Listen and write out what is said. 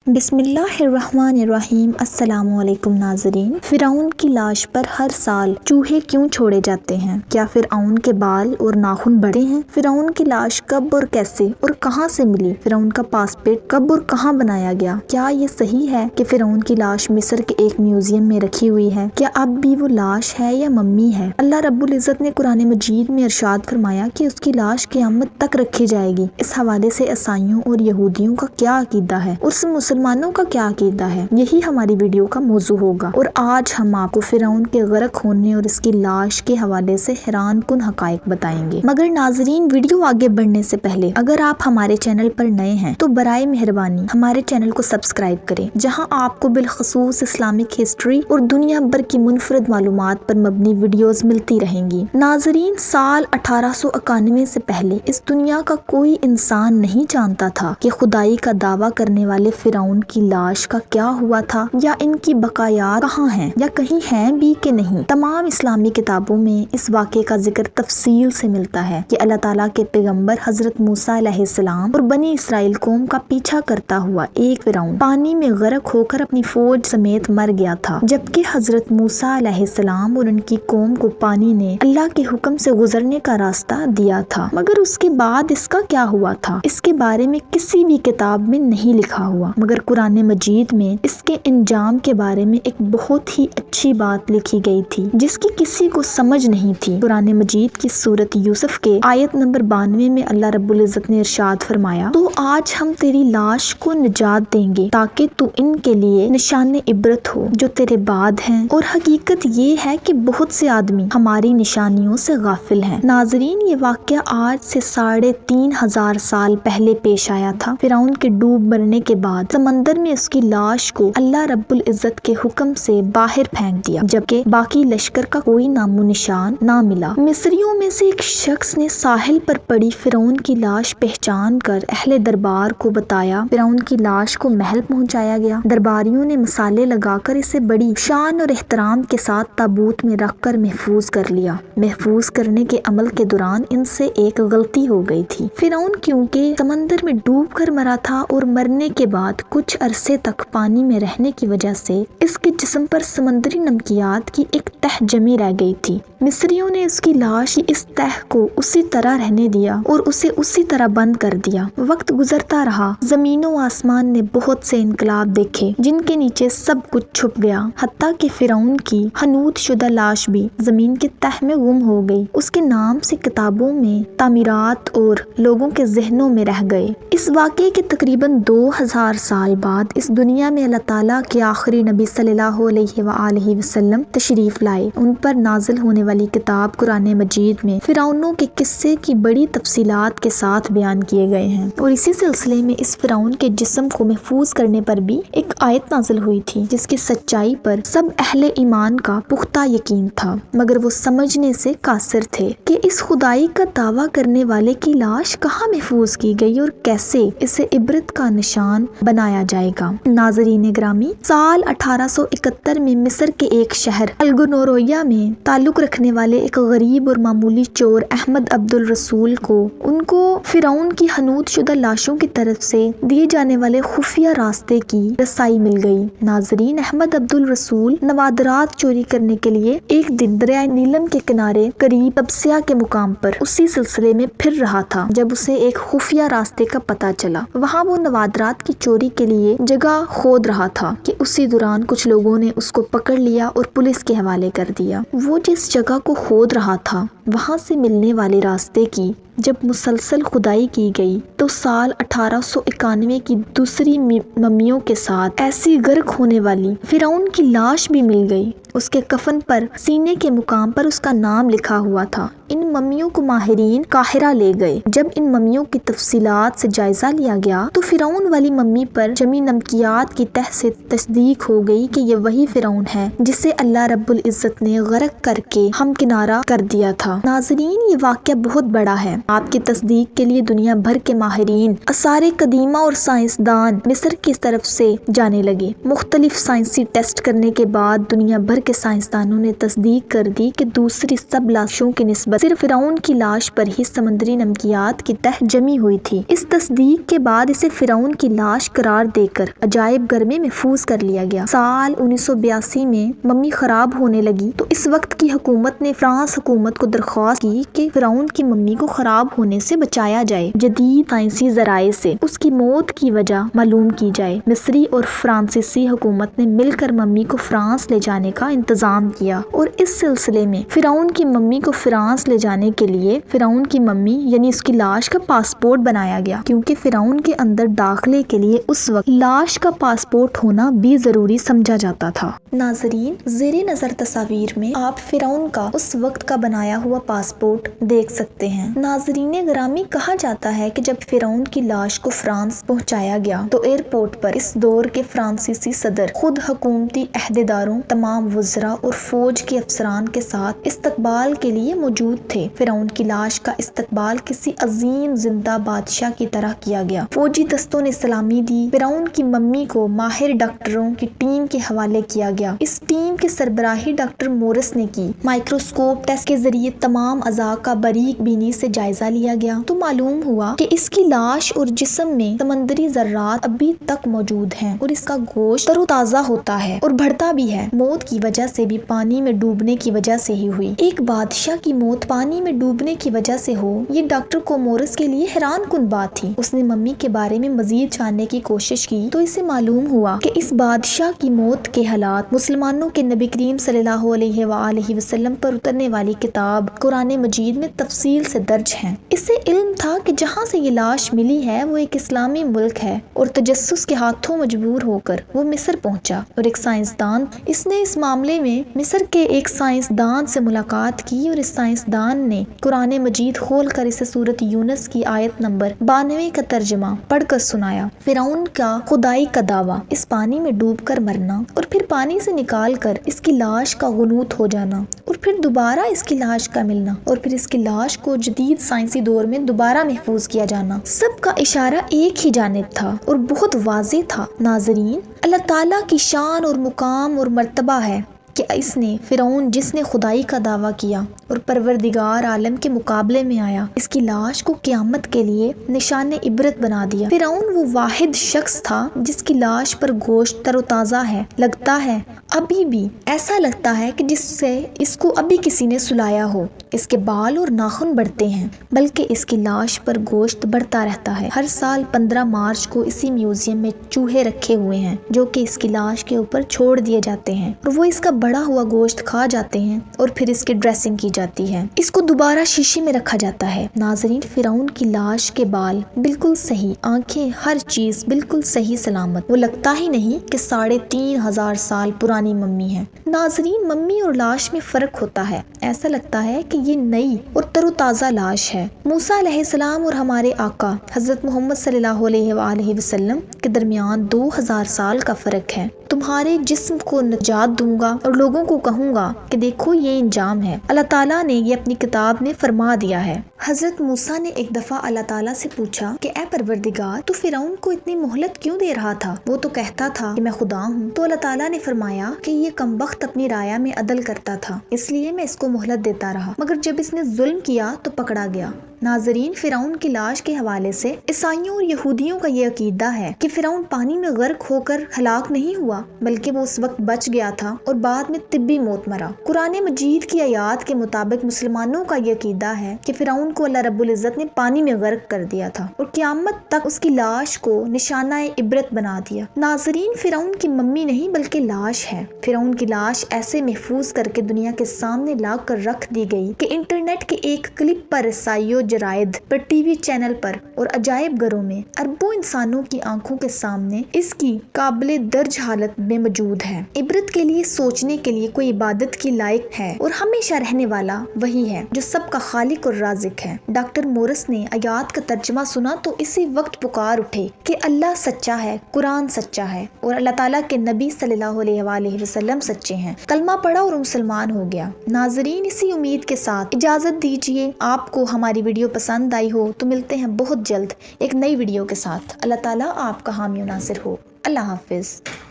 بسم اللہ الرحمن الرحیم۔ السلام علیکم ناظرین۔ فرعون کی لاش پر ہر سال چوہے کیوں چھوڑے جاتے ہیں؟ کیا فرعون کے بال اور ناخن بڑے ہیں؟ فرعون کی لاش کب اور کیسے اور کہاں سے ملی؟ فرعون کا پاسپورٹ کب اور کہاں بنایا گیا؟ کیا یہ صحیح ہے کہ فرعون کی لاش مصر کے ایک میوزیم میں رکھی ہوئی ہے؟ کیا اب بھی وہ لاش ہے یا ممی ہے؟ اللہ رب العزت نے قرآن مجید میں ارشاد فرمایا کہ اس کی لاش قیامت تک رکھی جائے گی۔ اس حوالے سے عیسائیوں اور یہودیوں کا کیا عقیدہ ہے اور مسلمانوں کا کیا عقیدہ ہے، یہی ہماری ویڈیو کا موضوع ہوگا۔ اور آج ہم آپ کو فرعون کے غرق ہونے اور اس کی لاش کے حوالے سے حیران کن حقائق بتائیں گے۔ مگر ناظرین، ویڈیو آگے بڑھنے سے پہلے اگر آپ ہمارے چینل پر نئے ہیں تو برائے مہربانی ہمارے چینل کو سبسکرائب کریں، جہاں آپ کو بالخصوص اسلامک ہسٹری اور دنیا بھر کی منفرد معلومات پر مبنی ویڈیوز ملتی رہیں گی۔ ناظرین، سال 1891 سے پہلے اس دنیا کا کوئی انسان نہیں جانتا تھا کہ خدائی کا دعویٰ کرنے والے فرعون کی لاش کا کیا ہوا تھا، یا ان کی بقایات کہاں ہیں، یا کہیں ہیں بھی کہ نہیں۔ تمام اسلامی کتابوں میں اس واقعے کا ذکر تفصیل سے ملتا ہے کہ اللہ تعالیٰ کے پیغمبر حضرت موسیٰ علیہ السلام اور بنی اسرائیل قوم کا پیچھا کرتا ہوا ایک فرعون پانی میں غرق ہو کر اپنی فوج سمیت مر گیا تھا، جبکہ حضرت موسیٰ علیہ السلام اور ان کی قوم کو پانی نے اللہ کے حکم سے گزرنے کا راستہ دیا تھا۔ مگر اس کے بعد اس کا کیا ہوا تھا، اس کے بارے میں کسی بھی کتاب میں نہیں لکھا ہوا، مگر قرآن مجید میں اس کے انجام کے بارے میں ایک بہت ہی اچھی بات لکھی گئی تھی جس کی کسی کو سمجھ نہیں تھی۔ قرآن مجید کی سورت یوسف کے آیت نمبر 92 میں اللہ رب العزت نے ارشاد فرمایا، تو آج ہم تیری لاش کو نجات دیں گے تاکہ تو ان کے لیے نشان عبرت ہو جو تیرے بعد ہیں، اور حقیقت یہ ہے کہ بہت سے آدمی ہماری نشانیوں سے غافل ہیں۔ ناظرین، یہ واقعہ آج سے 3500 سال پہلے پیش آیا تھا۔ فرعون کے ڈوب مرنے کے بعد سمندر میں اس کی لاش کو اللہ رب العزت کے حکم سے باہر پھینک دیا، جبکہ باقی لشکر کا کوئی نام و نشان نہ ملا۔ مصریوں میں سے ایک شخص نے ساحل پر پڑی فرعون کی لاش پہچان کر اہل دربار کو بتایا۔ فرعون کی لاش کو محل پہنچایا گیا۔ درباریوں نے مسالے لگا کر اسے بڑی شان اور احترام کے ساتھ تابوت میں رکھ کر محفوظ کر لیا۔ محفوظ کرنے کے عمل کے دوران ان سے ایک غلطی ہو گئی تھی۔ فرعون کیونکہ سمندر میں ڈوب کر مرا تھا اور مرنے کے بعد کچھ عرصے تک پانی میں رہنے کی وجہ سے اس کے جسم پر سمندری نمکیات کی ایک تہ جمی رہ گئی تھی۔ مصریوں نے اس کی لاش کی اس تہ کو اسی طرح رہنے دیا اور اسے اسی طرح بند کر دیا۔ وقت گزرتا رہا، زمین و آسمان نے بہت سے انقلاب دیکھے جن کے نیچے سب کچھ چھپ گیا، حتیٰ کہ فرعون کی حنوط شدہ لاش بھی زمین کے تہ میں گم ہو گئی۔ اس کے نام سے کتابوں میں تعمیرات اور لوگوں کے ذہنوں میں رہ گئے۔ اس واقعے کے تقریباً 2000 سال بعد اس دنیا میں اللہ تعالیٰ کے آخری نبی صلی اللہ علیہ وآلہ وسلم تشریف لائے۔ ان پر نازل ہونے والی کتاب قرآن مجید میں فرعونوں کے قصے کی بڑی تفصیلات کے ساتھ بیان کیے گئے ہیں، اور اسی سلسلے میں اس فرعون کے جسم کو محفوظ کرنے پر بھی ایک آیت نازل ہوئی تھی جس کی سچائی پر سب اہل ایمان کا پختہ یقین تھا، مگر وہ سمجھنے سے قاصر تھے کہ اس خدائی کا دعویٰ کرنے والے کی لاش کہاں محفوظ کی گئی اور کیسے اسے عبرت کا نشان بنایا جائے گا۔ ناظرین گرامی، سال 1871 میں مصر کے ایک شہر الگنورویا میں تعلق رکھنے والے ایک غریب اور معمولی چور احمد عبد الرسول کو ان کو فرعون کی حنوط شدہ لاشوں کی طرف سے دیے جانے والے خفیہ راستے کی رسائی مل گئی۔ ناظرین، احمد عبد الرسول نوادرات چوری کرنے کے لیے ایک دن دریائے نیلم کے کنارے قریب تبسیہ کے مقام پر اسی سلسلے میں پھر رہا تھا جب اسے ایک خفیہ راستے کا پتہ چلا۔ وہاں وہ نوادرات کی چوری کے لیے جگہ کھود رہا تھا کہ اسی دوران کچھ لوگوں نے اس کو پکڑ لیا اور پولیس کے حوالے کر دیا۔ وہ جس جگہ کو کھود رہا تھا وہاں سے ملنے والے راستے کی جب مسلسل کھدائی کی گئی تو سال 1891 کی دوسری ممیوں کے ساتھ ایسی غرق ہونے والی فرعون کی لاش بھی مل گئی۔ اس کے کفن پر سینے کے مقام پر اس کا نام لکھا ہوا تھا۔ ان ممیوں کو ماہرین قاہرہ لے گئے۔ جب ان ممیوں کی تفصیلات سے جائزہ لیا گیا تو فرعون والی ممی پر جمی نمکیات کی تہ سے تصدیق ہو گئی کہ یہ وہی فرعون ہے جسے اللہ رب العزت نے غرق کر کے ہم کنارہ کر دیا تھا۔ ناظرین، یہ واقعہ بہت بڑا ہے۔ آپ کی تصدیق کے لیے دنیا بھر کے ماہرین، آثار قدیمہ اور سائنسدان مصر کی طرف سے جانے لگے۔ مختلف سائنسی ٹیسٹ کرنے کے بعد دنیا بھر کے سائنسدانوں نے تصدیق کر دی کہ دوسری سب لاشوں کی نسبت صرف فرعون کی لاش پر ہی سمندری نمکیات کی تہ جمی ہوئی تھی۔ اس تصدیق کے بعد اسے فرعون کی لاش قرار دے کر عجائب گھر میں محفوظ کر لیا گیا۔ سال 1982 میں ممی خراب ہونے لگی تو اس وقت کی حکومت نے فرانس حکومت کو درخواست کی کہ فرعون کی ممی کو خراب ہونے سے بچایا جائے، جدید سائنسی ذرائع سے اس کی موت کی وجہ معلوم کی جائے۔ مصری اور فرانسیسی حکومت نے مل کر ممی کو فرانس لے جانے کا انتظام کیا اور اس سلسلے میں فرعون کی ممی کو فرانس لے جانے کے لیے فرعون کی ممی یعنی اس کی لاش کا پاسپورٹ بنایا گیا، کیونکہ فرعون کے اندر داخلے کے لیے اس وقت لاش کا پاسپورٹ ہونا بھی ضروری سمجھا جاتا تھا۔ ناظرین، زیر نظر تصاویر میں آپ فرعون کا اس وقت کا بنایا ہوا پاسپورٹ دیکھ سکتے ہیں۔ ناظرین گرامی، کہا جاتا ہے کہ جب فرعون کی لاش کو فرانس پہنچایا گیا تو ایئرپورٹ پر اس دور کے فرانسیسی صدر خود حکومتی عہدیداروں، تمام وزراء اور فوج کے افسران کے ساتھ استقبال کے لیے موجود تھے۔ فرعون کی لاش کا استقبال کسی عظیم زندہ بادشاہ کی طرح کیا گیا۔ فوجی دستوں نے سلامی دی۔ فرعون کی ممی کو ماہر ڈاکٹروں کی ٹیم کے حوالے کیا گیا۔ اس ٹیم کے سربراہی ڈاکٹر مورس نے کی۔ مائکروسکوپ ٹیسٹ کے ذریعے تمام اعضاء کا باریک بینی سے جائزہ لیا گیا تو معلوم ہوا کہ اس کی لاش اور جسم میں سمندری ذرات ابھی تک موجود ہیں اور اس کا گوشت تر و تازہ ہوتا ہے اور بڑھتا بھی ہے۔ موت کی وجہ سے بھی پانی میں ڈوبنے کی وجہ سے ہی ہوئی۔ ایک بادشاہ کی موت پانی میں ڈوبنے کی وجہ سے ہو، یہ ڈاکٹر کو مورس کے لیے حیران کن بات تھی۔ اس نے ممی کے بارے میں مزید جاننے کی کوشش کی تو اسے معلوم ہوا کہ اس بادشاہ کی موت کے حالات مسلمانوں کے نبی کریم صلی اللہ علیہ وآلہ وسلم پر اترنے والی کتاب قرآن مجید میں تفصیل سے درج ہیں۔ اسے علم تھا کہ جہاں سے یہ لاش ملی ہے وہ ایک اسلامی ملک ہے اور تجسس کے ہاتھوں مجبور ہو کر وہ مصر پہنچا اور ایک سائنسدان، اس نے اس معاملے میں مصر کے ایک سائنسدان سے ملاقات کی اور اس سائنسدان نے قرآن مجید کھول کر اسے سورۃ یونس کی آیت نمبر 92 کا ترجمہ پڑھ کر سنایا۔ فرعون کا خدائی کا دعویٰ، اس پانی میں ڈوب کر مرنا اور پھر پانی سے نکال کر اس کی لاش کا غنوط ہو جانا اور پھر دوبارہ اس کی لاش کا ملنا اور پھر اس کی لاش کو جدید سائنسی دور میں دوبارہ محفوظ کیا جانا، سب کا اشارہ ایک ہی جانب تھا اور بہت واضح تھا۔ ناظرین، اللہ تعالیٰ کی شان اور مقام اور مرتبہ ہے کہ اس نے فرعون جس نے خدائی کا دعویٰ کیا اور پروردگار عالم کے مقابلے میں آیا، اس کی لاش کو قیامت کے لیے نشان عبرت بنا دیا۔ فرعون وہ واحد شخص تھا جس کی لاش پر گوشت تر و تازہ ہے، لگتا ہے ابھی بھی ایسا لگتا ہے کہ جس سے اس کو ابھی کسی نے سلایا ہو۔ اس کے بال اور ناخن بڑھتے ہیں، بلکہ اس کی لاش پر گوشت بڑھتا رہتا ہے۔ ہر سال 15 مارچ کو اسی میوزیم میں چوہے رکھے ہوئے ہیں جو کہ اس کی لاش کے اوپر چھوڑ دیے جاتے ہیں اور وہ اس کا بڑا ہوا گوشت کھا جاتے ہیں اور پھر اس کی ڈریسنگ کی جاتی ہے۔ اس کو دوبارہ شیشے میں رکھا جاتا ہے۔ ناظرین، فرعون کی لاش کے بال بالکل صحیح، آنکھیں، ہر چیز بالکل صحیح سلامت، وہ لگتا ہی نہیں کہ 3500 سال پرانی ممی ہے۔ ناظرین، ممی اور لاش میں فرق ہوتا ہے، ایسا لگتا ہے کہ یہ نئی اور تر و تازہ لاش ہے۔ موسیٰ علیہ السلام اور ہمارے آقا حضرت محمد صلی اللہ علیہ وآلہ وسلم کے درمیان 2000 سال کا فرق ہے۔ تمہارے جسم کو نجات دوں گا اور لوگوں کو کہوں گا کہ دیکھو یہ انجام ہے، اللہ تعالیٰ نے یہ اپنی کتاب میں فرما دیا ہے۔ حضرت موسیٰ نے ایک دفعہ اللہ تعالیٰ سے پوچھا کہ اے پروردگار، تو فرعون کو اتنی مہلت کیوں دے رہا تھا؟ وہ تو کہتا تھا کہ میں خدا ہوں۔ تو اللہ تعالیٰ نے فرمایا کہ یہ کمبخت اپنی رایا میں عدل کرتا تھا، اس لیے میں اس کو مہلت دیتا رہا، مگر جب اس نے ظلم کیا تو پکڑا گیا۔ ناظرین، فرعون کی لاش کے حوالے سے عیسائیوں اور یہودیوں کا یہ عقیدہ ہے کہ فرعون پانی میں غرق ہو کر ہلاک نہیں ہوا، بلکہ وہ اس وقت بچ گیا تھا اور بعد میں طبی موت مرا۔ قرآن مجید کی آیات کے مطابق مسلمانوں کا یہ عقیدہ ہے کہ فرعون کو اللہ رب العزت نے پانی میں غرق کر دیا تھا اور قیامت تک اس کی لاش کو نشانہ عبرت بنا دیا۔ ناظرین، فرعون کی ممی نہیں بلکہ لاش ہے۔ فرعون کی لاش ایسے محفوظ کر کے دنیا کے سامنے لا کر رکھ دی گئی کہ انٹرنیٹ کے ایک کلپ پر رسائیوں، جرائد پر، ٹی وی چینل پر اور عجائب گھروں میں اربوں انسانوں کی آنکھوں کے سامنے اس کی قابل درج حالت میں موجود ہے۔ عبرت کے لیے، سوچنے کے لیے کوئی عبادت کی لائق ہے اور ہمیشہ رہنے والا وہی ہے جو سب کا خالق اور رازق مالک ہے۔ ڈاکٹر مورس نے آیات کا ترجمہ سنا تو اسی وقت پکار اٹھے کہ اللہ سچا ہے، قرآن سچا ہے اور اللہ تعالیٰ کے نبی صلی اللہ علیہ وآلہ وسلم سچے ہیں۔ کلمہ پڑھا اور مسلمان ہو گیا۔ ناظرین، اسی امید کے ساتھ اجازت دیجیے، آپ کو ہماری ویڈیو پسند آئی ہو تو ملتے ہیں بہت جلد ایک نئی ویڈیو کے ساتھ۔ اللہ تعالیٰ آپ کا حامی و ناصر ہو۔ اللہ حافظ۔